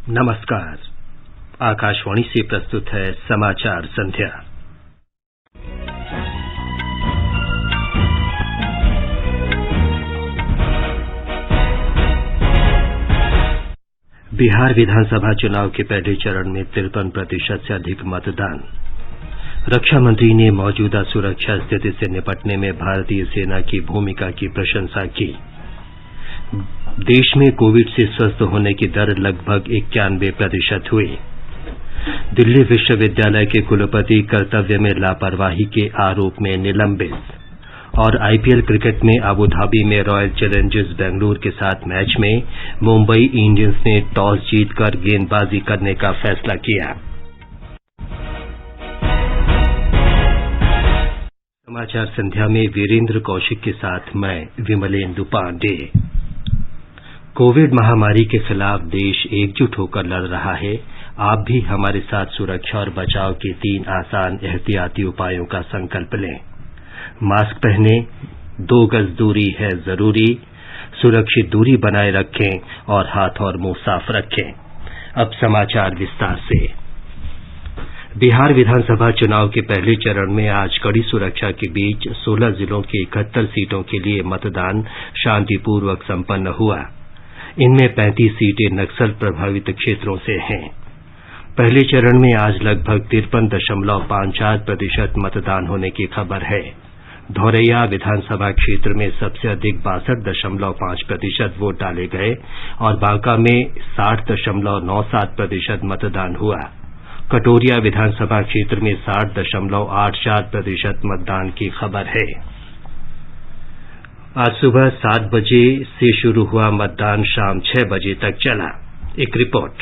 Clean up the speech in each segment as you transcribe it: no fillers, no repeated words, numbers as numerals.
नमस्कार। आकाशवाणी से प्रस्तुत है समाचार संध्या। बिहार विधानसभा चुनाव के पहले चरण में 53% से अधिक मतदान। रक्षा मंत्री ने मौजूदा सुरक्षा स्थिति से निपटने में भारतीय सेना की भूमिका की प्रशंसा की। देश में कोविड से स्वस्थ होने की दर लगभग 91% हुई। दिल्ली विश्वविद्यालय के कुलपति कर्तव्य में लापरवाही के आरोप में निलंबित। और आईपीएल क्रिकेट में अबू धाबी में रॉयल चैलेंजर्स बेंगलुरु के साथ मैच में मुंबई इंडियंस ने टॉस जीतकर गेंदबाजी करने का फैसला किया। समाचार संध्या में वीरेंद्र कौशिक के साथ मैं विमलेंदु पांडे। कोविड महामारी के खिलाफ देश एकजुट होकर लड़ रहा है। आप भी हमारे साथ सुरक्षा और बचाव के 3 आसान एहतियाती उपायों का संकल्प लें। मास्क पहनें, 2 गज दूरी है जरूरी, सुरक्षित दूरी बनाए रखें और हाथ और मुंह साफ रखें। अब समाचार विस्तार से। बिहार विधानसभा चुनाव के पहले चरण में आज कड़ी सुरक्षा के बीच 16 जिलों की 71 सीटों के लिए मतदान शांतिपूर्वक संपन्न हुआ। इनमें 35 सीटें नक्सल प्रभावित क्षेत्रों से हैं। पहले चरण में आज लगभग 53.54% मतदान होने की खबर है। धौरैया विधानसभा क्षेत्र में सबसे अधिक 62.5% वोट डाले गए और बांका में 60.97% मतदान हुआ। कटोरिया विधानसभा क्षेत्र में 60.84% मतदान की खबर है। आज सुबह 7 बजे से शुरू हुआ मतदान शाम 6 बजे तक चला। एक रिपोर्ट।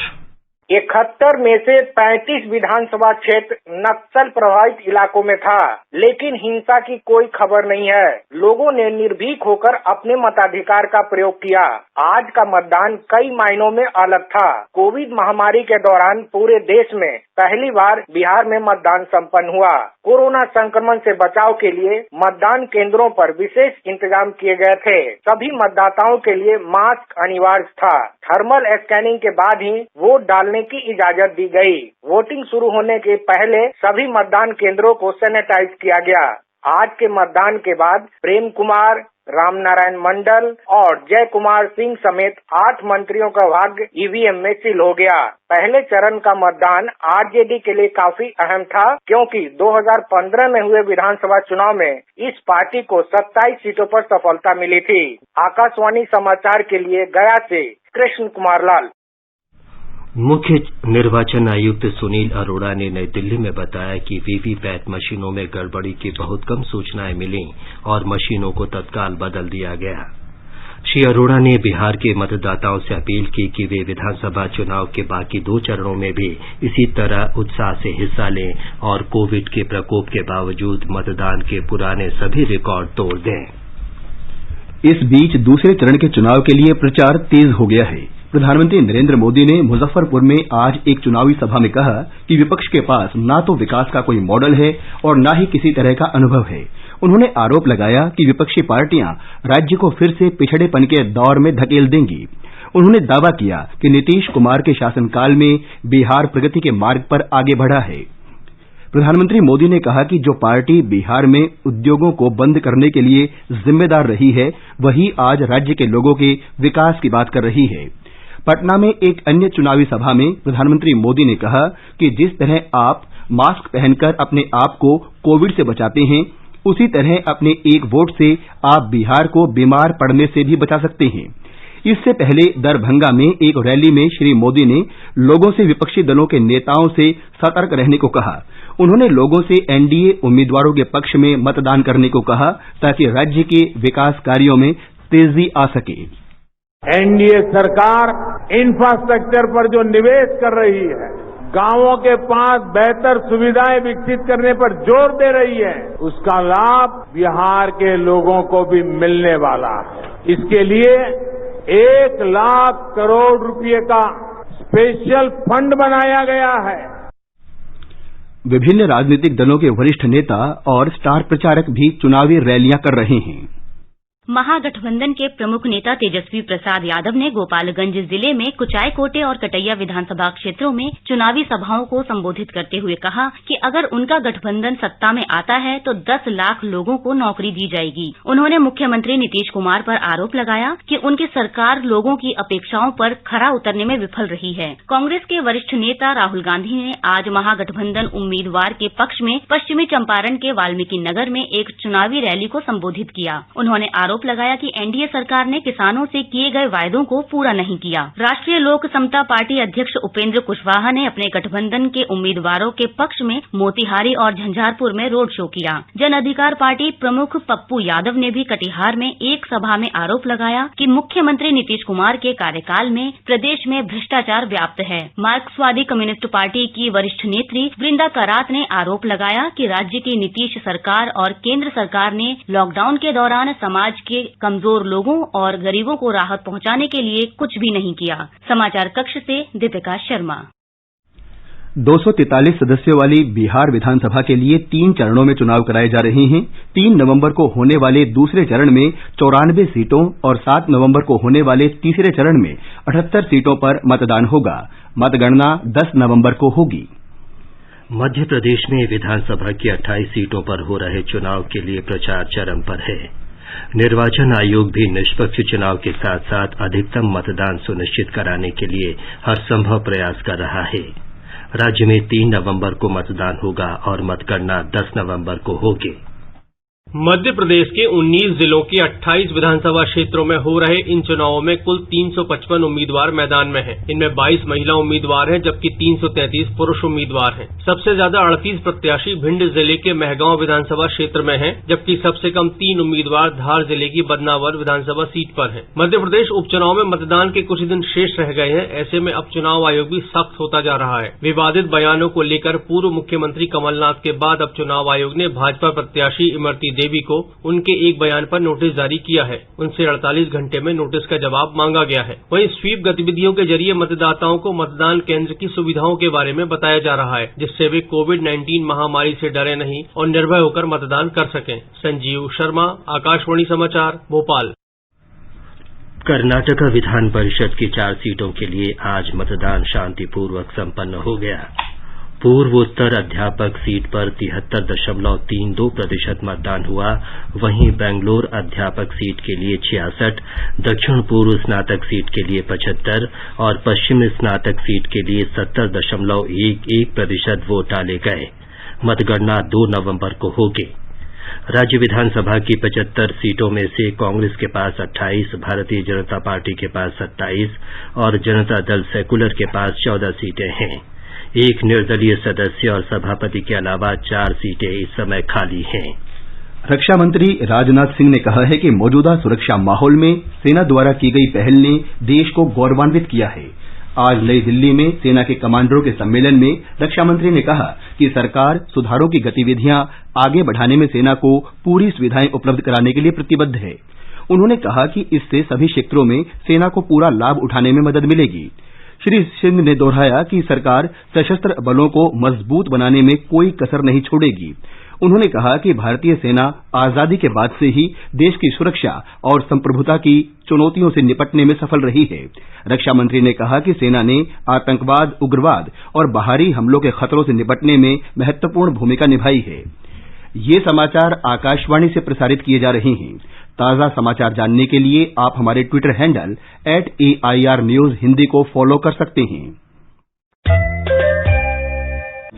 71 में से 35 विधानसभा क्षेत्र नक्सल प्रभावित इलाकों में था, लेकिन हिंसा की कोई खबर नहीं है। लोगों ने निर्भीक होकर अपने मताधिकार का प्रयोग किया। आज का मतदान कई मायनों में अलग था। कोविड महामारी के दौरान पूरे देश में पहली बार बिहार में मतदान संपन्न हुआ। कोरोना संक्रमण से बचाव के लिए मतदान केंद्रों पर विशेष इंतजाम किए गए थे। सभी मतदाताओं के लिए मास्क अनिवार्य था। थर्मल स्कैनिंग के बाद ही वोट डालने की इजाजत दी गई। वोटिंग शुरू होने के पहले सभी मतदान केंद्रों को सैनिटाइज किया गया। आज के मतदान के बाद प्रेम कुमार, रामनारायण मंडल और जय कुमार सिंह समेत 8 मंत्रियों का भाग्य ईवीएम में सील हो गया। पहले चरण का मतदान आरजेडी के लिए काफी अहम था, क्योंकि 2015 में हुए विधानसभा चुनाव में इस पार्टी को 27 सीटों पर सफलता मिली थी। आकाशवाणी समाचार के लिए गया से कृष्ण कुमार लाल। मुख्य निर्वाचन आयुक्त सुनील अरोड़ा ने नई दिल्ली में बताया कि वीवीपैट मशीनों में गड़बड़ी की बहुत कम सूचनाएं मिलीं और मशीनों को तत्काल बदल दिया गया। श्री अरोड़ा ने बिहार के मतदाताओं से अपील की कि वे विधानसभा चुनाव के बाकी 2 चरणों में भी इसी तरह उत्साह से हिस्सा लें और कोविड के प्रकोप के बावजूद मतदान के पुराने सभी रिकॉर्ड तोड़ दें। इस बीच दूसरे चरण के चुनाव के लिए प्रचार तेज हो गया है। प्रधानमंत्री नरेंद्र मोदी ने मुजफ्फरपुर में आज एक चुनावी सभा में कहा कि विपक्ष के पास ना तो विकास का कोई मॉडल है और ना ही किसी तरह का अनुभव है। उन्होंने आरोप लगाया कि विपक्षी पार्टियां राज्य को फिर से पिछड़ेपन के दौर में धकेल देंगी। उन्होंने दावा किया कि नीतीश कुमार के शासनकाल में बिहार प्रगति के मार्ग पर आगे बढ़ा है। प्रधानमंत्री मोदी ने कहा कि जो पार्टी बिहार में उद्योगों को बंद करने के लिए जिम्मेदार रही है, वही आज राज्य के लोगों के विकास की बात कर रही है। पटना में एक अन्य चुनावी सभा में प्रधानमंत्री मोदी ने कहा कि जिस तरह आप मास्क पहनकर अपने आप को कोविड से बचाते हैं, उसी तरह अपने एक वोट से आप बिहार को बीमार पड़ने से भी बचा सकते हैं। इससे पहले दरभंगा में एक रैली में श्री मोदी ने लोगों से विपक्षी दलों के नेताओं से सतर्क रहने को कहा। उन्होंने लोगों से एनडीए उम्मीदवारों के पक्ष में मतदान करने को कहा, ताकि राज्य के विकास कार्यों में तेजी आ सके। एनडीए सरकार इंफ्रास्ट्रक्चर पर जो निवेश कर रही है, गांवों के पास बेहतर सुविधाएं विकसित करने पर जोर दे रही है, उसका लाभ बिहार के लोगों को भी मिलने वाला है। इसके लिए 1 लाख करोड़ रुपए का स्पेशल फंड बनाया गया है। विभिन्न राजनीतिक दलों के वरिष्ठ नेता और स्टार प्रचारक भी चुनावी रैलियां कर रहे हैं। महागठबंधन के प्रमुख नेता तेजस्वी प्रसाद यादव ने गोपालगंज जिले में कुचायकोटे और कटैया विधानसभा क्षेत्रों में चुनावी सभाओं को संबोधित करते हुए कहा कि अगर उनका गठबंधन सत्ता में आता है तो 10 लाख लोगों को नौकरी दी जाएगी। उन्होंने मुख्यमंत्री नीतीश कुमार पर आरोप लगाया कि उनकी सरकार लोगों की अपेक्षाओं पर खरा उतरने में विफल रही है। कांग्रेस के वरिष्ठ नेता राहुल गांधी ने आज महागठबंधन उम्मीदवार के पक्ष में पश्चिमी चंपारण के वाल्मीकि नगर में एक चुनावी रैली को संबोधित किया। उन्होंने आरोप लगाया कि एनडीए सरकार ने किसानों से किए गए वायदों को पूरा नहीं किया। राष्ट्रीय लोक समता पार्टी अध्यक्ष उपेंद्र कुशवाहा ने अपने गठबंधन के उम्मीदवारों के पक्ष में मोतिहारी और झंझारपुर में रोड शो किया। जन अधिकार पार्टी प्रमुख पप्पू यादव ने भी कटिहार में एक सभा में आरोप लगाया कि मुख्यमंत्री नीतीश कुमार के कार्यकाल में प्रदेश में भ्रष्टाचार व्याप्त है। मार्क्सवादी कम्युनिस्ट पार्टी की वरिष्ठ नेत्री वृंदा करात ने आरोप लगाया कि राज्य की नीतीश सरकार और केंद्र सरकार ने लॉकडाउन के दौरान समाज के कमजोर लोगों और गरीबों को राहत पहुंचाने के लिए कुछ भी नहीं किया। समाचार कक्ष से दीपिका शर्मा। 243 सदस्यों वाली बिहार विधानसभा के लिए 3 चरणों में चुनाव कराए जा रहे हैं। 3 नवंबर को होने वाले दूसरे चरण में 94 सीटों और 7 नवंबर को होने वाले तीसरे चरण में 78 सीटों पर मतदान होगा। मतगणना 10 नवंबर को होगी। मध्य प्रदेश में विधानसभा की 28 सीटों पर हो रहे चुनाव के लिए प्रचार चरम पर है। निर्वाचन आयोग भी निष्पक्ष चुनाव के साथ साथ अधिकतम मतदान सुनिश्चित कराने के लिए हर संभव प्रयास कर रहा है। राज्य में 3 नवंबर को मतदान होगा और मतगणना 10 नवंबर को होगी। मध्य प्रदेश के 19 जिलों के 28 विधानसभा क्षेत्रों में हो रहे इन चुनावों में कुल 355 उम्मीदवार मैदान में हैं। इनमें 22 महिला उम्मीदवार हैं जबकि 333 पुरुष उम्मीदवार हैं। सबसे ज्यादा 38 प्रत्याशी भिंड जिले के महगांव विधानसभा क्षेत्र में हैं, जबकि सबसे कम 3 उम्मीदवार धार जिले की बदनावर विधानसभा सीट पर हैं। मध्य प्रदेश उपचुनाव में मतदान के कुछ दिन शेष रह गए हैं। ऐसे में अब चुनाव आयोग भी सख्त होता जा रहा है। विवादित बयानों को लेकर पूर्व मुख्यमंत्री कमलनाथ के बाद अब चुनाव आयोग ने भाजपा प्रत्याशी इमरती देवी को उनके एक बयान पर नोटिस जारी किया है। उनसे 48 घंटे में नोटिस का जवाब मांगा गया है। वहीं स्वीप गतिविधियों के जरिए मतदाताओं को मतदान केंद्र की सुविधाओं के बारे में बताया जा रहा है, जिससे वे कोविड-19 महामारी से डरे नहीं और निर्भय होकर मतदान कर सकें। संजीव शर्मा, आकाशवाणी समाचार, भोपाल। कर्नाटक विधान परिषद की 4 सीटों के लिए आज मतदान शांतिपूर्वक संपन्न हो गया। पूर्वोत्तर अध्यापक सीट पर 73.32% मतदान हुआ। वहीं बेंगलोर अध्यापक सीट के लिए 66, दक्षिण पूर्व स्नातक सीट के लिए 75 और पश्चिम स्नातक सीट के लिए 70.11% वोट डाले गए। मतगणना 2 नवंबर को होगी। राज्य विधानसभा की 75 सीटों में से कांग्रेस के पास 28, भारतीय जनता पार्टी के पास 27 और जनता दल सेकुलर के पास 14 सीटें हैं। एक निर्दलीय सदस्य और सभापति के अलावा 4 सीटें इस समय खाली हैं। रक्षा मंत्री राजनाथ सिंह ने कहा है कि मौजूदा सुरक्षा माहौल में सेना द्वारा की गई पहल ने देश को गौरवान्वित किया है। आज नई दिल्ली में सेना के कमांडरों के सम्मेलन में रक्षा मंत्री ने कहा कि सरकार सुधारों की गतिविधियां आगे बढ़ाने में सेना को पूरी सुविधाएं उपलब्ध कराने के लिए प्रतिबद्ध है। उन्होंने कहा कि इससे सभी क्षेत्रों में सेना को पूरा लाभ उठाने में मदद मिलेगी। श्री सिंह ने दोहराया कि सरकार सशस्त्र बलों को मजबूत बनाने में कोई कसर नहीं छोड़ेगी। उन्होंने कहा कि भारतीय सेना आजादी के बाद से ही देश की सुरक्षा और संप्रभुता की चुनौतियों से निपटने में सफल रही है। रक्षा मंत्री ने कहा कि सेना ने आतंकवाद, उग्रवाद और बाहरी हमलों के खतरों से निपटने में महत्वपूर्ण भूमिका निभाई है। ये समाचार आकाशवाणी से प्रसारित किए जा रहे हैं। ताजा समाचार जानने के लिए आप हमारे Twitter handle @AIR News Hindi को फॉलो कर सकते हैं।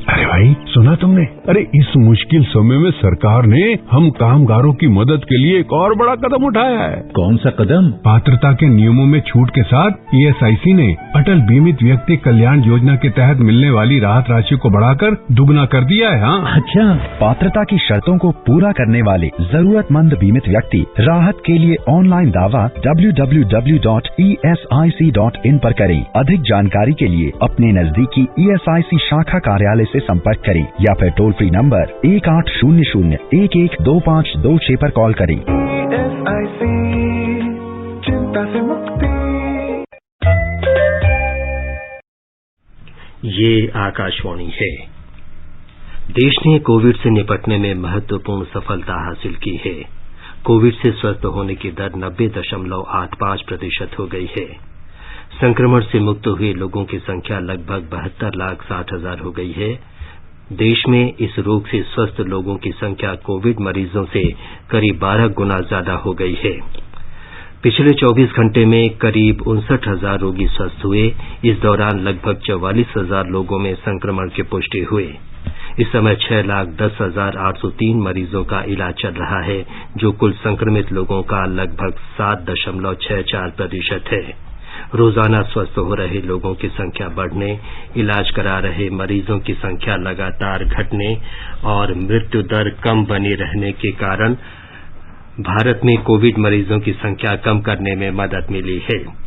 अरे भाई, सुना तुमने? अरे इस मुश्किल समय में सरकार ने हम कामगारों की मदद के लिए एक और बड़ा कदम उठाया है। कौन सा कदम? पात्रता के नियमों में छूट के साथ ESIC ने अटल बीमित व्यक्ति कल्याण योजना के तहत मिलने वाली राहत राशि को बढ़ाकर दुगना कर दिया है। हाँ, अच्छा, पात्रता की शर्तों को पूरा करने वाले जरूरतमंद बीमित व्यक्ति राहत के लिए ऑनलाइन दावा www.esic.in पर करें। अधिक जानकारी के लिए अपने नजदीकी ESIC शाखा कार्यालय से संपर्क करें या फिर टोल फ्री नंबर 1800-112526 पर कॉल करें। चिंता से मुक्ति। ये आकाशवाणी है। देश ने कोविड से निपटने में महत्वपूर्ण सफलता हासिल की है। कोविड से स्वस्थ होने की दर 90.85% हो गई है। संक्रमण से मुक्त हुए लोगों की संख्या लगभग 72,60,000 हो गई है। देश में इस रोग से स्वस्थ लोगों की संख्या कोविड मरीजों से करीब 12 गुना ज्यादा हो गई है। पिछले 24 घंटे में करीब 59,000 रोगी स्वस्थ हुए। इस दौरान लगभग 44,000 लोगों में संक्रमण की पुष्टि हुई। इस समय 6,10,803 मरीजों का इलाज चल रहा है, जो कुल संक्रमित लोगों का लगभग 7.64% है। रोजाना स्वस्थ हो रहे लोगों की संख्या बढ़ने, इलाज करा रहे मरीजों की संख्या लगातार घटने और मृत्यु दर कम बनी रहने के कारण भारत में कोविड मरीजों की संख्या कम करने में मदद मिली है।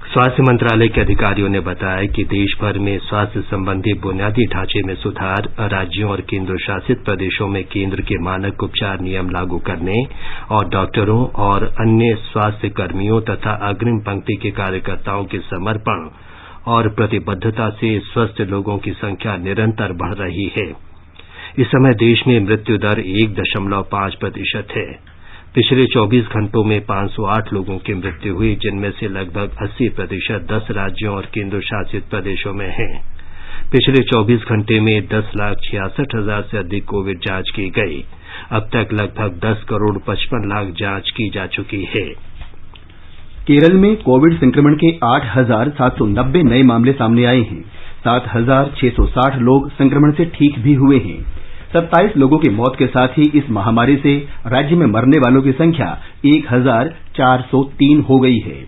स्वास्थ्य मंत्रालय के अधिकारियों ने बताया कि देश भर में स्वास्थ्य संबंधी बुनियादी ढांचे में सुधार, राज्यों और केंद्र शासित प्रदेशों में केंद्र के मानक उपचार नियम लागू करने और डॉक्टरों और अन्य स्वास्थ्य कर्मियों तथा अग्रिम पंक्ति के कार्यकर्ताओं के समर्पण और प्रतिबद्धता से स्वस्थ लोगों की संख्या निरंतर बढ़ रही है। इस समय देश में मृत्यु दर 1.5% है। पिछले 24 घंटों में 508 लोगों की मृत्यु हुई, जिनमें से लगभग 80% 10 राज्यों और केंद्र शासित प्रदेशों में हैं। पिछले 24 घंटे में 10,66,000 से अधिक कोविड जांच की गई। अब तक लगभग 10,55,00,000 जांच की जा चुकी है। केरल में कोविड संक्रमण के 8,790 नए मामले सामने आए हैं। 7,660 लोग संक्रमण से ठीक भी हुए हैं। 27 लोगों की मौत के साथ ही इस महामारी से राज्य में मरने वालों की संख्या 1,403 हो गई है।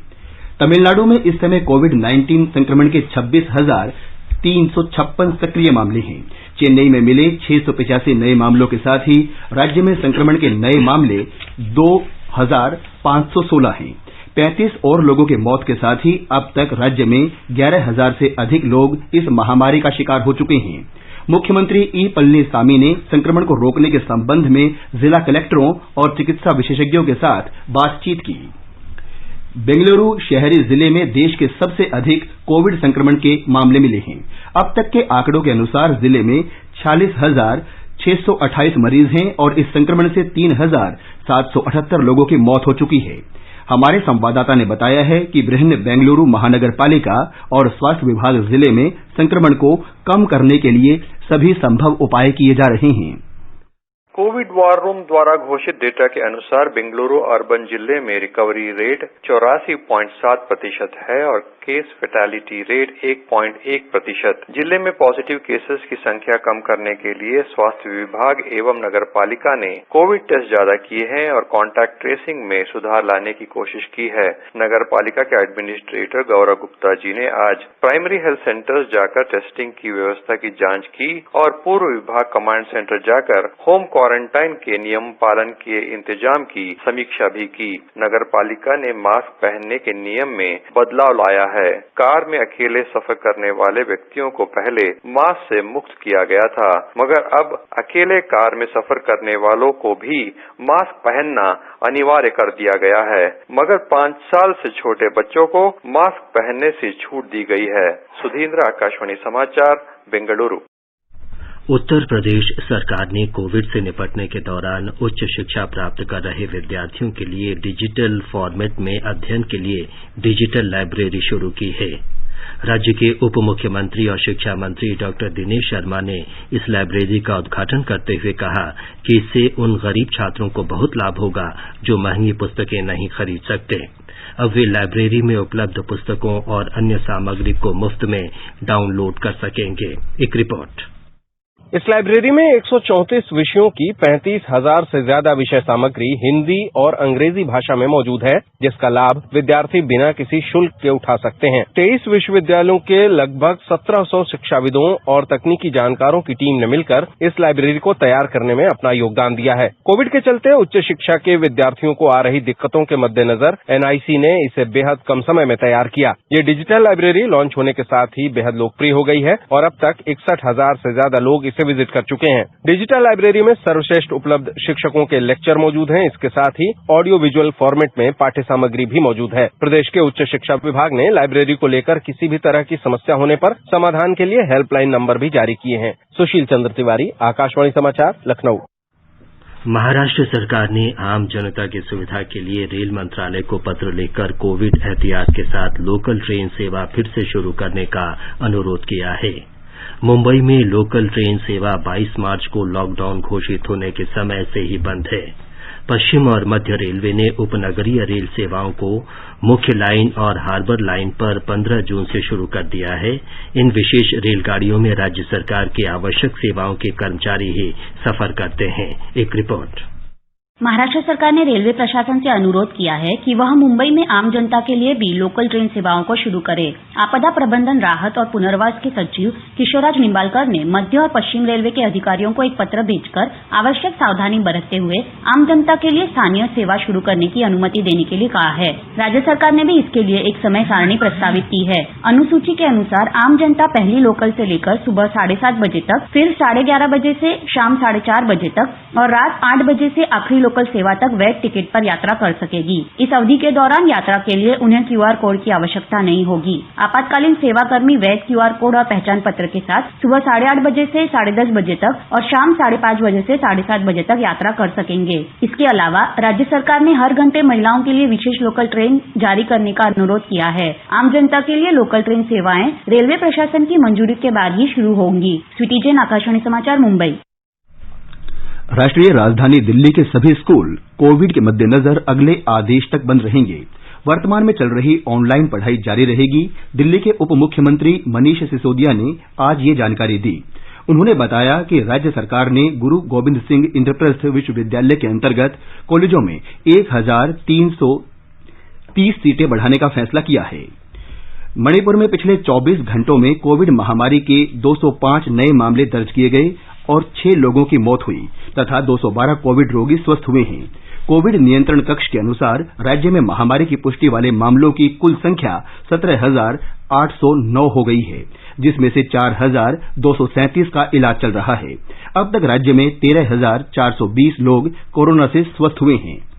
तमिलनाडु में इस समय कोविड-19 संक्रमण के 26,356 सक्रिय मामले हैं। चेन्नई में मिले 685 नए मामलों के साथ ही राज्य में संक्रमण के नए मामले 2,516 हैं। 35 और लोगों की मौत के साथ ही अब तक राज्य में 11,000 से अधिक लोग इस महामारी का शिकार हो चुके हैं। मुख्यमंत्री ई पलनीसामी ने संक्रमण को रोकने के संबंध में जिला कलेक्टरों और चिकित्सा विशेषज्ञों के साथ बातचीत की। बेंगलुरु शहरी जिले में देश के सबसे अधिक कोविड संक्रमण के मामले मिले हैं। अब तक के आंकड़ों के अनुसार जिले में 46,628 मरीज हैं और इस संक्रमण से 3,778 लोगों की मौत हो चुकी है। हमारे संवाददाता ने बताया है कि बृहन बेंगलुरु महानगर पालिका और स्वास्थ्य विभाग जिले में संक्रमण को कम करने के लिए सभी संभव उपाय किए जा रहे हैं। कोविड वॉर रूम द्वारा घोषित डेटा के अनुसार बेंगलुरु अर्बन जिले में रिकवरी रेट 84.7% है और केस फैटेलिटी रेट 1.1%। जिले में पॉजिटिव केसेस की संख्या कम करने के लिए स्वास्थ्य विभाग एवं नगर पालिका ने कोविड टेस्ट ज्यादा किए हैं और कॉन्टैक्ट ट्रेसिंग में सुधार लाने की कोशिश की है। नगर पालिका के एडमिनिस्ट्रेटर गौरव गुप्ता जी ने आज प्राइमरी हेल्थ सेंटर्स जाकर टेस्टिंग की व्यवस्था की जांच की और पूर्व विभाग कमांड सेंटर जाकर होम क्वारंटाइन के नियम पालन के इंतजाम की समीक्षा भी की। नगर पालिका ने मास्क पहनने के नियम में बदलाव लाया है। कार में अकेले सफर करने वाले व्यक्तियों को पहले मास्क से मुक्त किया गया था, मगर अब अकेले कार में सफर करने वालों को भी मास्क पहनना अनिवार्य कर दिया गया है, मगर 5 साल से छोटे बच्चों को मास्क पहनने से छूट दी गई है। सुधींद्र, आकाशवाणी समाचार, बेंगलुरु। उत्तर प्रदेश सरकार ने कोविड से निपटने के दौरान उच्च शिक्षा प्राप्त कर रहे विद्यार्थियों के लिए डिजिटल फॉर्मेट में अध्ययन के लिए डिजिटल लाइब्रेरी शुरू की है। राज्य के उप मुख्यमंत्री और शिक्षा मंत्री डॉक्टर दिनेश शर्मा ने इस लाइब्रेरी का उद्घाटन करते हुए कहा कि इससे उन गरीब छात्रों को बहुत लाभ होगा जो महंगी पुस्तकें नहीं खरीद सकते। अब वे लाइब्रेरी में उपलब्ध पुस्तकों और अन्य सामग्री को मुफ्त में डाउनलोड कर सकेंगे। एक रिपोर्ट। इस लाइब्रेरी में 134 विषयों की 35,000 से ज्यादा विषय सामग्री हिंदी और अंग्रेजी भाषा में मौजूद है, जिसका लाभ विद्यार्थी बिना किसी शुल्क के उठा सकते हैं। 23 विश्वविद्यालयों के लगभग 1700 शिक्षाविदों और तकनीकी जानकारों की टीम ने मिलकर इस लाइब्रेरी को तैयार करने में अपना योगदान दिया है। कोविड के चलते उच्च शिक्षा के विद्यार्थियों को आ रही दिक्कतों के मद्देनजर एनआईसी ने इसे बेहद कम समय में तैयार किया। ये डिजिटल लाइब्रेरी लॉन्च होने के साथ ही बेहद लोकप्रिय हो गई है और अब तक 61,000 से ज्यादा लोग इसे विजिट कर चुके हैं। डिजिटल लाइब्रेरी में सर्वश्रेष्ठ उपलब्ध शिक्षकों के लेक्चर मौजूद हैं। इसके साथ ही ऑडियो विजुअल फॉर्मेट में पाठ्य सामग्री भी मौजूद है। प्रदेश के उच्च शिक्षा विभाग ने लाइब्रेरी को लेकर किसी भी तरह की समस्या होने पर समाधान के लिए हेल्पलाइन नंबर भी जारी किए हैं। सुशील चंद्र तिवारी, आकाशवाणी समाचार, लखनऊ। महाराष्ट्र सरकार ने आम जनता की सुविधा के लिए रेल मंत्रालय को पत्र लिखकर कोविड एहतियात के साथ लोकल ट्रेन सेवा फिर से शुरू करने का अनुरोध किया है। मुंबई में लोकल ट्रेन सेवा 22 मार्च को लॉकडाउन घोषित होने के समय से ही बंद है। पश्चिम और मध्य रेलवे ने उपनगरीय रेल सेवाओं को मुख्य लाइन और हार्बर लाइन पर 15 जून से शुरू कर दिया है। इन विशेष रेलगाड़ियों में राज्य सरकार की आवश्यक सेवाओं के कर्मचारी ही सफर करते हैं। एक रिपोर्ट। महाराष्ट्र सरकार ने रेलवे प्रशासन से अनुरोध किया है कि वह मुंबई में आम जनता के लिए भी लोकल ट्रेन सेवाओं को शुरू करे। आपदा प्रबंधन, राहत और पुनर्वास के सचिव किशोरराज निंबालकर ने मध्य और पश्चिम रेलवे के अधिकारियों को एक पत्र भेजकर आवश्यक सावधानी बरतते हुए आम जनता के लिए स्थानीय सेवा शुरू करने की अनुमति देने के लिए कहा है। राज्य सरकार ने भी इसके लिए एक समय सारणी प्रस्तावित की है। अनुसूची के अनुसार आम जनता पहली लोकल से लेकर सुबह 7:30 बजे तक, फिर 11:30 बजे से शाम 4:30 बजे तक और रात 8 बजे से आखिरी लोकल सेवा तक वैध टिकट पर यात्रा कर सकेगी। इस अवधि के दौरान यात्रा के लिए उन्हें QR कोड की आवश्यकता नहीं होगी। आपातकालीन सेवाकर्मी वैध QR कोड और पहचान पत्र के साथ सुबह 8:30 बजे से 10:30 बजे तक और शाम 5:30 बजे से 7:30 बजे तक यात्रा कर सकेंगे। इसके अलावा राज्य सरकार ने हर घंटे महिलाओं के लिए विशेष लोकल ट्रेन जारी करने का अनुरोध किया है। आम जनता के लिए लोकल ट्रेन सेवाएं रेलवे प्रशासन की मंजूरी के बाद ही शुरू होंगी। स्वीटी जैन, आकाशवाणी समाचार, मुंबई। राष्ट्रीय राजधानी दिल्ली के सभी स्कूल कोविड के मद्देनजर अगले आदेश तक बंद रहेंगे। वर्तमान में चल रही ऑनलाइन पढ़ाई जारी रहेगी। दिल्ली के उप मुख्यमंत्री मनीष सिसोदिया ने आज ये जानकारी दी। उन्होंने बताया कि राज्य सरकार ने गुरु गोविंद सिंह इंद्रप्रस्थ विश्वविद्यालय के अंतर्गत कॉलेजों में 1330 सीटें बढ़ाने का फैसला किया है। मणिपुर में पिछले 24 घंटों में कोविड महामारी के 205 नए मामले दर्ज किए गए और 6 लोगों की मौत हुई तथा 212 कोविड रोगी स्वस्थ हुए हैं। कोविड नियंत्रण कक्ष के अनुसार राज्य में महामारी की पुष्टि वाले मामलों की कुल संख्या 17,809 हो गई है, जिसमें से 4,237 का इलाज चल रहा है। अब तक राज्य में 13,420 लोग कोरोना से स्वस्थ हुए हैं।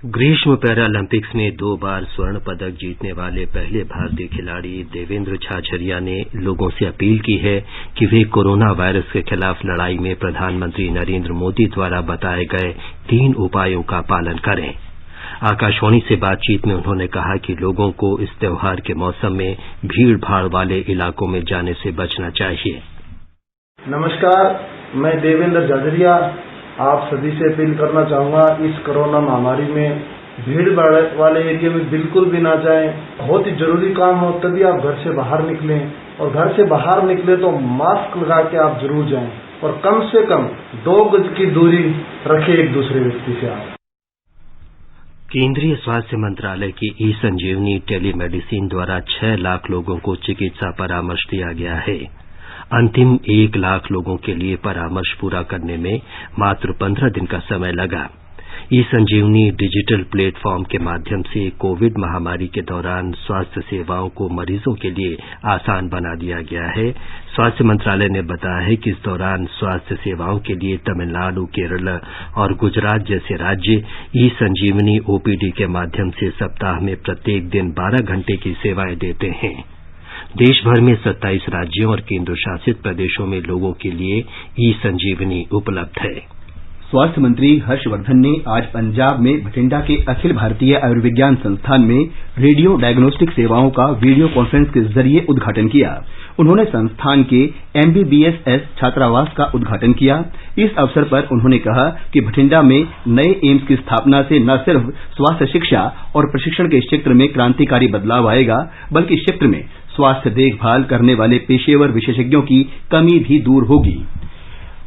ग्रीष्म पैरालंपिक्स में 2 बार स्वर्ण पदक जीतने वाले पहले भारतीय खिलाड़ी देवेंद्र झाझरिया ने लोगों से अपील की है कि वे कोरोना वायरस के खिलाफ लड़ाई में प्रधानमंत्री नरेंद्र मोदी द्वारा बताए गए 3 उपायों का पालन करें। आकाशवाणी से बातचीत में उन्होंने कहा कि लोगों को इस त्योहार के मौसम में भीड़ भाड़ वाले इलाकों में जाने से बचना चाहिए। नमस्कार, मैं देवेंद्र झाझरिया आप सभी से अपील करना चाहूँगा, इस कोरोना महामारी में भीड़ भाड़ वाले एरिया में बिल्कुल भी ना जाएं। बहुत ही जरूरी काम हो तभी आप घर से बाहर निकलें और घर से बाहर निकले तो मास्क लगा के आप जरूर जाएं और कम से कम 2 गज की दूरी रखें एक दूसरे व्यक्ति से। आप केंद्रीय स्वास्थ्य मंत्रालय की ई-संजीवनी टेलीमेडिसिन द्वारा 6 लाख लोगों को चिकित्सा परामर्श दिया गया है। अंतिम 1 लाख लोगों के लिए परामर्श पूरा करने में मात्र 15 दिन का समय लगा। ई-संजीवनी डिजिटल प्लेटफॉर्म के माध्यम से कोविड महामारी के दौरान स्वास्थ्य सेवाओं को मरीजों के लिए आसान बना दिया गया है। स्वास्थ्य मंत्रालय ने बताया है कि इस दौरान स्वास्थ्य सेवाओं के लिए तमिलनाडु, केरल और गुजरात जैसे राज्य ई-संजीवनी ओपीडी के माध्यम से सप्ताह में प्रत्येक दिन 12 घंटे की सेवाएं देते हैं। देश भर में 27 राज्यों और केंद्र शासित प्रदेशों में लोगों के लिए ई-संजीवनी उपलब्ध है। स्वास्थ्य मंत्री हर्षवर्धन ने आज पंजाब में बठिंडा के अखिल भारतीय आयुर्विज्ञान संस्थान में रेडियो डायग्नोस्टिक सेवाओं का वीडियो कॉन्फ्रेंस के जरिए उद्घाटन किया। उन्होंने संस्थान के MBBS छात्रावास का उद्घाटन किया। इस अवसर पर उन्होंने कहा कि बठिंडा में नए एम्स की स्थापना से न सिर्फ स्वास्थ्य शिक्षा और प्रशिक्षण के क्षेत्र में क्रांतिकारी बदलाव आएगा, बल्कि इस क्षेत्र में स्वास्थ्य देखभाल करने वाले पेशेवर विशेषज्ञों की कमी भी दूर होगी।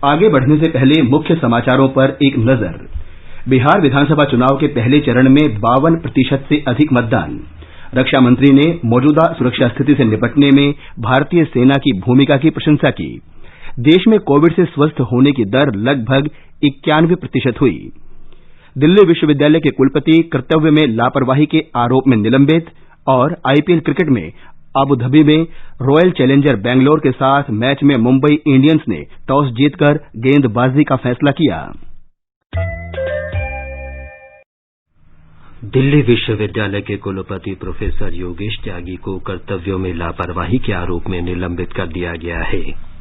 आगे बढ़ने से पहले मुख्य समाचारों पर एक नजर। बिहार विधानसभा चुनाव के पहले चरण में 52% से अधिक मतदान। रक्षा मंत्री ने मौजूदा सुरक्षा स्थिति से निपटने में भारतीय सेना की भूमिका की प्रशंसा की। देश में कोविड से स्वस्थ होने की दर लगभग 91% हुई। दिल्ली विश्वविद्यालय के कुलपति कर्तव्य में लापरवाही के आरोप में निलंबित और IPL क्रिकेट में अबू धाबी में रॉयल चैलेंजर बेंगलोर के साथ मैच में मुंबई इंडियंस ने टॉस जीतकर गेंदबाजी का फैसला किया। दिल्ली विश्वविद्यालय के कुलपति प्रोफेसर योगेश त्यागी को कर्तव्यों में लापरवाही के आरोप में निलंबित कर दिया गया है।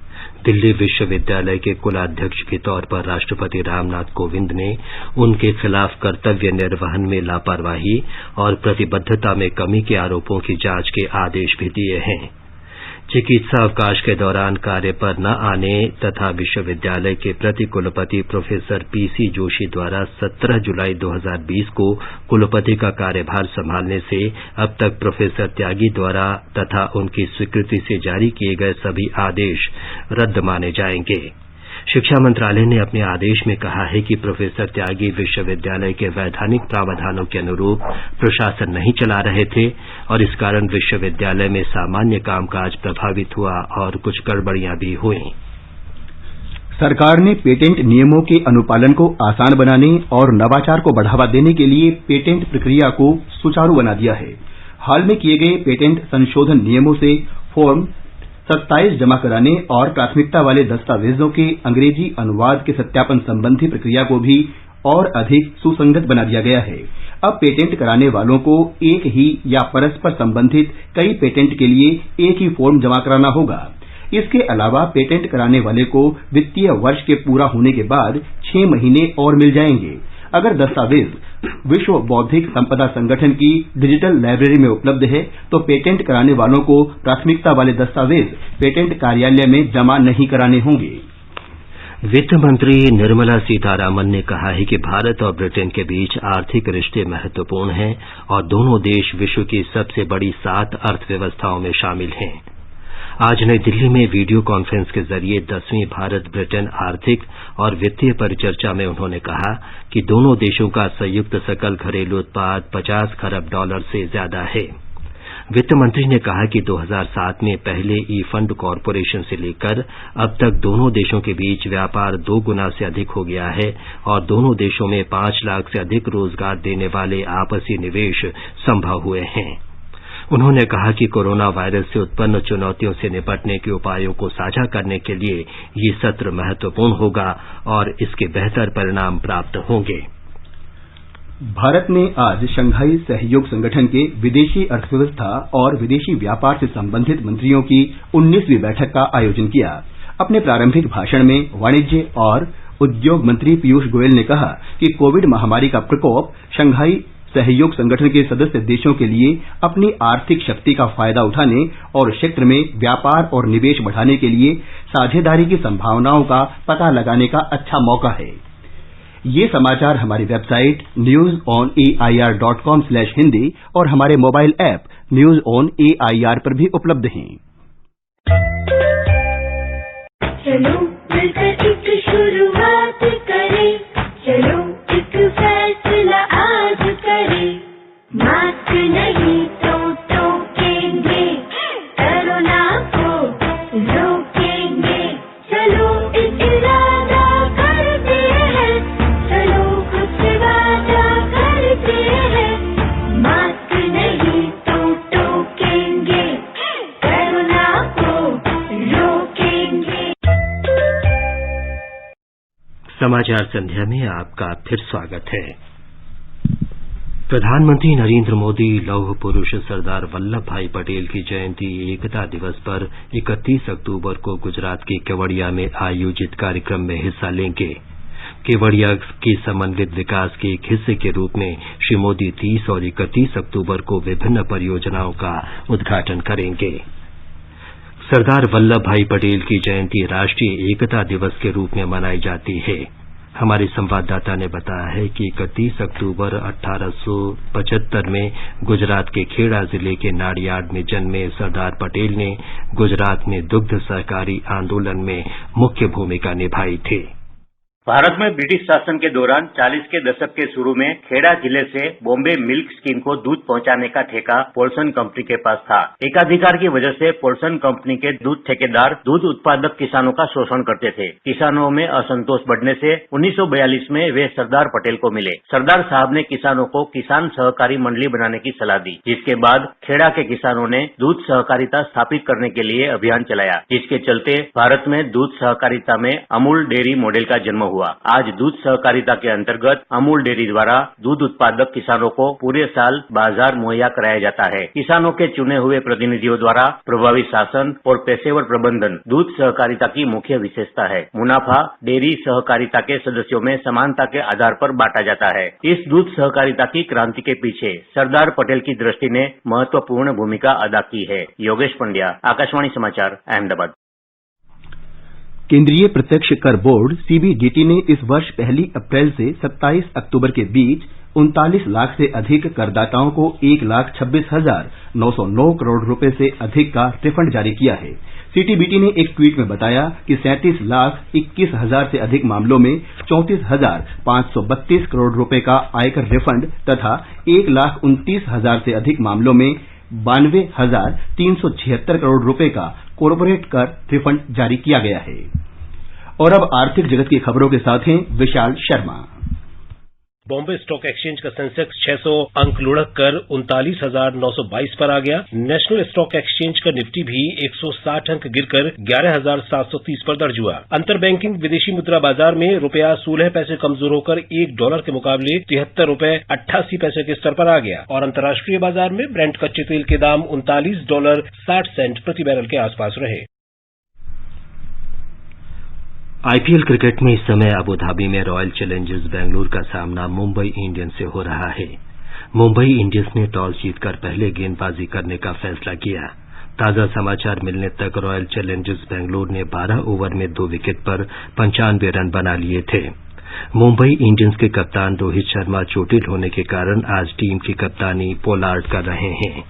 दिल्ली विश्वविद्यालय के कुलाध्यक्ष के तौर पर राष्ट्रपति रामनाथ कोविंद ने उनके खिलाफ कर्तव्य निर्वहन में लापरवाही और प्रतिबद्धता में कमी के आरोपों की जांच के आदेश भी दिए हैं। चिकित्सा अवकाश के दौरान कार्य पर न आने तथा विश्वविद्यालय के प्रति कुलपति प्रोफेसर पीसी जोशी द्वारा 17 जुलाई 2020 को कुलपति का कार्यभार संभालने से अब तक प्रोफेसर त्यागी द्वारा तथा उनकी स्वीकृति से जारी किए गए सभी आदेश रद्द माने जाएंगे। शिक्षा मंत्रालय ने अपने आदेश में कहा है कि प्रोफेसर त्यागी विश्वविद्यालय के वैधानिक प्रावधानों के अनुरूप प्रशासन नहीं चला रहे थे और इस कारण विश्वविद्यालय में सामान्य कामकाज प्रभावित हुआ और कुछ गड़बड़ियां भी हुई। सरकार ने पेटेंट नियमों के अनुपालन को आसान बनाने और नवाचार को बढ़ावा देने के लिए पेटेंट प्रक्रिया को सुचारू बना दिया है। हाल में किए गए पेटेंट संशोधन नियमों से फॉर्म 27 जमा कराने और प्राथमिकता वाले दस्तावेजों के अंग्रेजी अनुवाद के सत्यापन संबंधी प्रक्रिया को भी और अधिक सुसंगत बना दिया गया है। अब पेटेंट कराने वालों को एक ही या परस्पर संबंधित कई पेटेंट के लिए एक ही फॉर्म जमा कराना होगा। इसके अलावा पेटेंट कराने वाले को वित्तीय वर्ष के पूरा होने के बाद 6 महीने और मिल जाएंगे। अगर दस्तावेज विश्व बौद्धिक संपदा संगठन की डिजिटल लाइब्रेरी में उपलब्ध है तो पेटेंट कराने वालों को प्राथमिकता वाले दस्तावेज पेटेंट कार्यालय में जमा नहीं कराने होंगे। वित्त मंत्री निर्मला सीतारामन ने कहा है कि भारत और ब्रिटेन के बीच आर्थिक रिश्ते महत्वपूर्ण हैं और दोनों देश विश्व की सबसे बड़ी 7 अर्थव्यवस्थाओं में शामिल हैं। आज नई दिल्ली में वीडियो कॉन्फ्रेंस के जरिए 10वीं भारत ब्रिटेन आर्थिक और वित्तीय परिचर्चा में उन्होंने कहा कि दोनों देशों का संयुक्त सकल घरेलू उत्पाद 50 खरब डॉलर से ज्यादा है। वित्त मंत्री ने कहा कि 2007 में पहले ई फंड कॉरपोरेशन से लेकर अब तक दोनों देशों के बीच व्यापार 2 गुना से अधिक हो गया है और दोनों देशों में 5 लाख से अधिक रोजगार देने वाले आपसी निवेश संभव हुए हैं। उन्होंने कहा कि कोरोना वायरस से उत्पन्न चुनौतियों से निपटने के उपायों को साझा करने के लिए ये सत्र महत्वपूर्ण होगा और इसके बेहतर परिणाम प्राप्त होंगे। भारत ने आज शंघाई सहयोग संगठन के विदेशी अर्थव्यवस्था और विदेशी व्यापार से संबंधित मंत्रियों की 19वीं बैठक का आयोजन किया। अपने प्रारंभिक भाषण में वाणिज्य और उद्योग मंत्री पीयूष गोयल ने कहा कि कोविड महामारी का प्रकोप शंघाई सहयोग संगठन के सदस्य देशों के लिए अपनी आर्थिक शक्ति का फायदा उठाने और क्षेत्र में व्यापार और निवेश बढ़ाने के लिए साझेदारी की संभावनाओं का पता लगाने का अच्छा मौका है। ये समाचार हमारी वेबसाइट newsonair.com/hindi और हमारे mobile app news on AIR पर भी उपलब्ध हैं। चलो मिलकर एक शुरुआत करें, चलो एक फैसला आज करें, मास्क नहीं तो टोकेंगे, कोरोना को रोकेंगे, चलो एक इरादा करते हैं, चलो कुछ वादा करते हैं, मास्क नहीं तो टोकेंगे, कोरोना को रोकेंगे। समाचार संध्या में आपका फिर स्वागत है। प्रधानमंत्री नरेंद्र मोदी लौह पुरुष सरदार वल्लभ भाई पटेल की जयंती एकता दिवस पर 31 अक्टूबर को गुजरात के केवड़िया में आयोजित कार्यक्रम में हिस्सा लेंगे। केवड़िया के समन्वित विकास के एक हिस्से के रूप में श्री मोदी 30 और 31 अक्टूबर को विभिन्न परियोजनाओं का उद्घाटन करेंगे। सरदार वल्लभ भाई पटेल की जयंती राष्ट्रीय एकता दिवस के रूप में मनाई जाती है। हमारे संवाददाता ने बताया है कि 31 अक्टूबर 1875 में गुजरात के खेड़ा जिले के नाडियाड में जन्मे सरदार पटेल ने गुजरात में दुग्ध सहकारी आंदोलन में मुख्य भूमिका निभाई थी। भारत में ब्रिटिश शासन के दौरान 40 के दशक के शुरू में खेड़ा जिले से बॉम्बे मिल्क स्कीम को दूध पहुंचाने का ठेका पोल्सन कंपनी के पास था। एकाधिकार की वजह से पोल्सन कंपनी के दूध ठेकेदार दूध उत्पादक किसानों का शोषण करते थे। किसानों में असंतोष बढ़ने से 1942 में वे सरदार पटेल को मिले। सरदार साहब ने किसानों को किसान सहकारी मंडली बनाने की सलाह दी, जिसके बाद खेड़ा के किसानों ने दूध सहकारिता स्थापित करने के लिए अभियान चलाया, जिसके चलते भारत में दूध सहकारिता में अमूल डेयरी मॉडल का जन्म हुआ। हुआ। आज दूध सहकारिता के अंतर्गत अमूल डेयरी द्वारा दूध उत्पादक किसानों को पूरे साल बाजार मुहैया कराया जाता है। किसानों के चुने हुए प्रतिनिधियों द्वारा प्रभावी शासन और पेशेवर प्रबंधन दूध सहकारिता की मुख्य विशेषता है। मुनाफा डेयरी सहकारिता के सदस्यों में समानता के आधार पर बांटा जाता है। इस दूध सहकारिता की क्रांति के पीछे सरदार पटेल की दृष्टि ने महत्वपूर्ण भूमिका अदा की है। योगेश पंड्या, आकाशवाणी समाचार, अहमदाबाद। केंद्रीय प्रत्यक्ष कर बोर्ड सीबीडीटी ने इस वर्ष 1 अप्रैल से 27 अक्टूबर के बीच 39 लाख से अधिक करदाताओं को 1,26,909 करोड़ रुपए से अधिक का रिफंड जारी किया है। सीटीबीटी ने एक ट्वीट में बताया कि 37,21,000 से अधिक मामलों में 34,532 करोड़ रुपए का आयकर रिफंड तथा 1,29,000 से अधिक मामलों में 92,376 करोड़ रुपए का कॉर्पोरेट कर रिफंड जारी किया गया है। और अब आर्थिक जगत की खबरों के साथ हैं विशाल शर्मा। बॉम्बे स्टॉक एक्सचेंज का सेंसेक्स 600 अंक लुढ़क कर 39,922 पर आ गया। नेशनल स्टॉक एक्सचेंज का निफ्टी भी 160 अंक गिरकर 11,730 पर दर्ज हुआ। अंतर बैंकिंग विदेशी मुद्रा बाजार में रुपया 16 पैसे कमजोर होकर $1 के मुकाबले 73 रुपए 88 पैसे के स्तर पर आ गया और अंतर्राष्ट्रीय बाजार में ब्रेंट कच्चे तेल के दाम $39.60 प्रति बैरल के आसपास रहे। आईपीएल क्रिकेट में इस समय अबू धाबी में रॉयल चैलेंजर्स बेंगलुरु का सामना मुंबई इंडियंस से हो रहा है। मुंबई इंडियंस ने टॉस जीतकर पहले गेंदबाजी करने का फैसला किया। ताजा समाचार मिलने तक रॉयल चैलेंजर्स बेंगलुरु ने 12 ओवर में 2 विकेट पर 95 रन बना लिए थे। मुंबई इंडियंस के कप्तान रोहित शर्मा चोटिल होने के कारण आज टीम की कप्तानी पोलार्ड कर रहे हैं।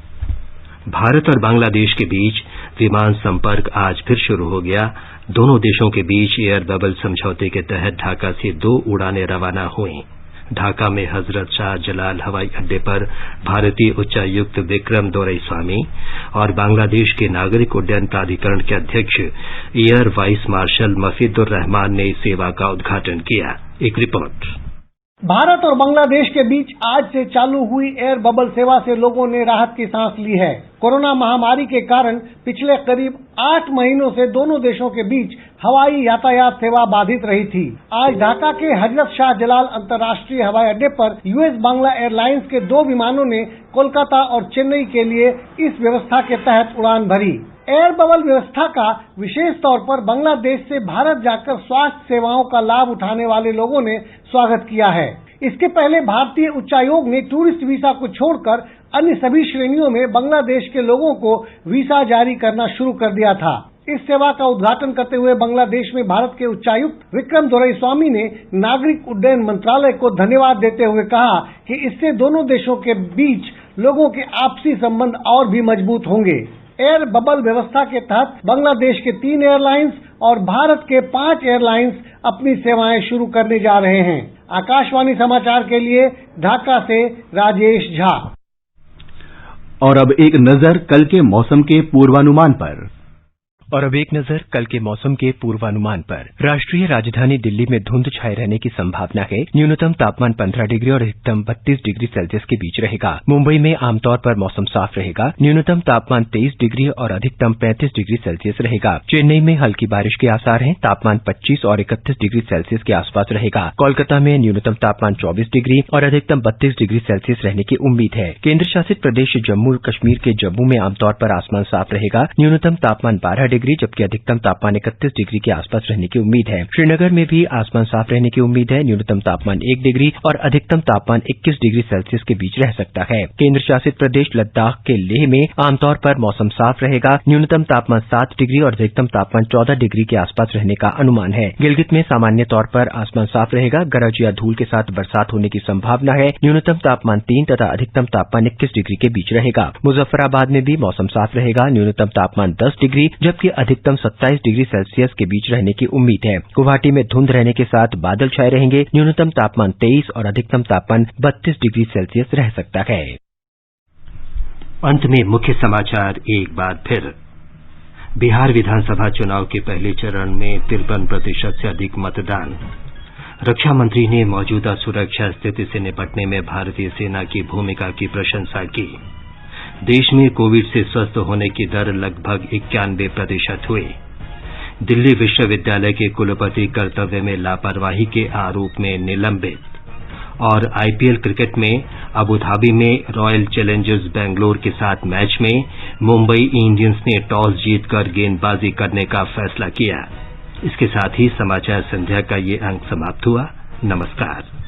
भारत और बांग्लादेश के बीच विमान संपर्क आज फिर शुरू हो गया। दोनों देशों के बीच एयर बबल समझौते के तहत ढाका से 2 उड़ानें रवाना हुई। ढाका में हजरत शाह जलाल हवाई अड्डे पर भारतीय उच्चायुक्त विक्रम दोरईस्वामी और बांग्लादेश के नागरिक उड्डयन प्राधिकरण के अध्यक्ष एयर वाइस मार्शल मफीदुर रहमान ने सेवा का उद्घाटन किया। एक रिपोर्ट। भारत और बांग्लादेश के बीच आज से चालू हुई एयर बबल सेवा से लोगों ने राहत की सांस ली है। कोरोना महामारी के कारण पिछले करीब 8 महीनों से दोनों देशों के बीच हवाई यातायात सेवा बाधित रही थी। आज ढाका के हजरत शाह जलाल अंतर्राष्ट्रीय हवाई अड्डे पर यूएस बांग्ला एयरलाइंस के 2 विमानों ने कोलकाता और चेन्नई के लिए इस व्यवस्था के तहत उड़ान भरी। एयर बबल व्यवस्था का विशेष तौर पर बांग्लादेश से भारत जाकर स्वास्थ्य सेवाओं का लाभ उठाने वाले लोगों ने स्वागत किया है। इसके पहले भारतीय उच्चायोग ने टूरिस्ट वीजा को छोड़कर अन्य सभी श्रेणियों में बांग्लादेश के लोगों को वीजा जारी करना शुरू कर दिया था। इस सेवा का उद्घाटन करते हुए बांग्लादेश में भारत के उच्चायुक्त विक्रम दोरईस्वामी ने नागरिक उड्डयन मंत्रालय को धन्यवाद देते हुए कहा कि इससे दोनों देशों के बीच लोगों के आपसी संबंध और भी मजबूत होंगे। एयर बबल व्यवस्था के तहत बांग्लादेश के 3 एयरलाइंस और भारत के 5 एयरलाइंस अपनी सेवाएं शुरू करने जा रहे हैं। आकाशवाणी समाचार के लिए ढाका से राजेश झा। और अब एक नजर कल के मौसम के पूर्वानुमान पर। राष्ट्रीय राजधानी दिल्ली में धुंध छाये रहने की संभावना है। न्यूनतम तापमान 15 डिग्री और अधिकतम 32 डिग्री सेल्सियस के बीच रहेगा। मुंबई में आमतौर पर मौसम साफ रहेगा। न्यूनतम तापमान 23 डिग्री और अधिकतम 35 डिग्री सेल्सियस रहेगा। चेन्नई में हल्की बारिश के आसार हैं। तापमान 25 और 31 डिग्री सेल्सियस के आसपास रहेगा। कोलकाता में न्यूनतम तापमान 24 डिग्री और अधिकतम 32 डिग्री सेल्सियस रहने की उम्मीद है। केंद्र शासित प्रदेश जम्मू कश्मीर के जम्मू में आमतौर पर आसमान साफ रहेगा। न्यूनतम तापमान 12 डिग्री जबकि अधिकतम तापमान 31 डिग्री के आसपास रहने की उम्मीद है। श्रीनगर में भी आसमान साफ रहने की उम्मीद है। न्यूनतम तापमान 1 डिग्री और अधिकतम तापमान 21 डिग्री सेल्सियस के बीच रह सकता है। केंद्र शासित प्रदेश लद्दाख के लेह में आमतौर पर मौसम साफ रहेगा। न्यूनतम तापमान 7 डिग्री और अधिकतम तापमान 14 डिग्री के आसपास रहने का अनुमान है। गिलगित में सामान्य तौर पर आसमान साफ रहेगा। गरज या धूल के साथ बरसात होने की संभावना है। न्यूनतम तापमान 3 तथा अधिकतम तापमान 21 डिग्री के बीच रहेगा। मुजफ्फराबाद में भी मौसम साफ रहेगा। न्यूनतम तापमान 10 डिग्री जबकि अधिकतम 27 डिग्री सेल्सियस के बीच रहने की उम्मीद है। गुवाहाटी में धुंध रहने के साथ बादल छाए रहेंगे। न्यूनतम तापमान 23 और अधिकतम तापमान 32 डिग्री सेल्सियस रह सकता है। अंत में मुख्य समाचार एक बार फिर। बिहार विधानसभा चुनाव के पहले चरण में 53% से अधिक मतदान। रक्षा मंत्री ने मौजूदा सुरक्षा स्थिति से निपटने में भारतीय सेना की भूमिका की प्रशंसा की। देश में कोविड से स्वस्थ होने की दर लगभग 91% हुई। दिल्ली विश्वविद्यालय के कुलपति कर्तव्य में लापरवाही के आरोप में निलंबित। और आईपीएल क्रिकेट में अबू धाबी में रॉयल चैलेंजर्स बेंगलोर के साथ मैच में मुंबई इंडियंस ने टॉस जीतकर गेंदबाजी करने का फैसला किया। इसके साथ ही समाचार संध्या का ये अंक समाप्त हुआ। नमस्कार।